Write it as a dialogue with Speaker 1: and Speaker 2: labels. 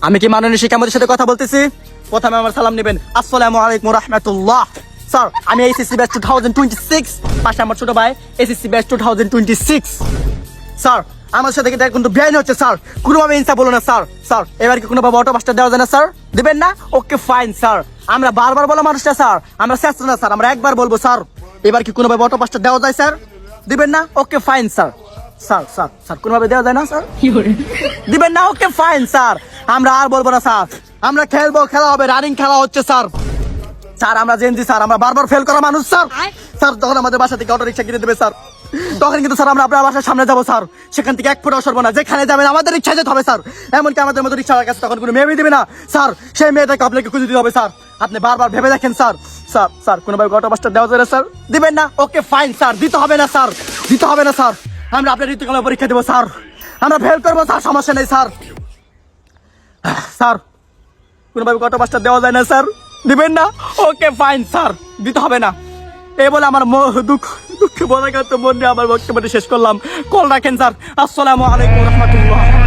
Speaker 1: আমি কি মাননীয় শিক্ষামন্ত্রীর সাথে কথা বলতেছি? প্রথমে আমার সালাম নেবেন। আসসালামু আলাইকুম রাহমাতুল্লাহ। স্যার, আমি এসএসসি ব্যাচ 2026, পাশে আমার ছোট ভাই এসএসসি ব্যাচ 2026। স্যার, আমার সাথে কিন্তু বেআইনি হচ্ছে স্যার, কোনোভাবে ইনসাফ বলো না স্যার। স্যার, এবার কি কোনোভাবে অটো পাসটা দেওয়া যায় না স্যার? দিবেন না? Okay fine sir. আমরা বারবার বলা মানুষটা স্যার, আমরা চেষ্টা না স্যার, আমরা একবার বলবো স্যার। এবার কি কোনোভাবে অটো পাসটা দেওয়া যায় স্যার? দিবেন না? Okay fine sir. Sir sir sir কোনোভাবে দেওয়া যায় না স্যার? দিবেন না? Okay fine sir. আমরা আর বলবো না স্যার, আমরা খেলবো, খেলা হবে, রানিং খেলা হচ্ছে স্যার। স্যার, আমরা জেনজি স্যার, আমরা বারবার ফেল করা মানুষ স্যার। স্যার, যখন আমাদের বাসা থেকে অটো রিক্সা কিনে দেবে স্যার, তখন কিন্তু স্যার আমরা আপনার বাসার সামনে যাবো স্যার। সেখান থেকে 1 ফুট সরবো না, যেখানে যাবেন আমাদের রিক্সা যেতে হবে স্যার। এমনকি আমাদের মতো রিক্সার কাছে তখন কোনো মেয়ে দিবে না স্যার, সেই মেয়েটাকে আপনাকে খুঁজে দিতে হবে স্যার। আপনি বারবার ভেবে দেখেন স্যার। স্যার স্যার কোনোভাবে অটো পাসটা দেওয়া যায় না স্যার? দিবেন না? Okay fine sir. দিতে হবে না স্যার, দিতে হবে না স্যার। আমরা আপনার ঋতুকালে পরীক্ষা দেবো স্যার, আমরা ফেল করবো স্যার, সমস্যা নেই স্যার। স্যার, কোনোভাবে অটো পাসটা দেওয়া যায় না স্যার? দিবেন না? ওকে ফাইন স্যার, দিতে হবে না। এই বলে আমার দুঃখ বলাঘাত মন নিয়ে আমার বক্তব্যটি শেষ করলাম। কল রাখেন স্যার। আসসালামু আলাইকুম রহমতুল্লাহ।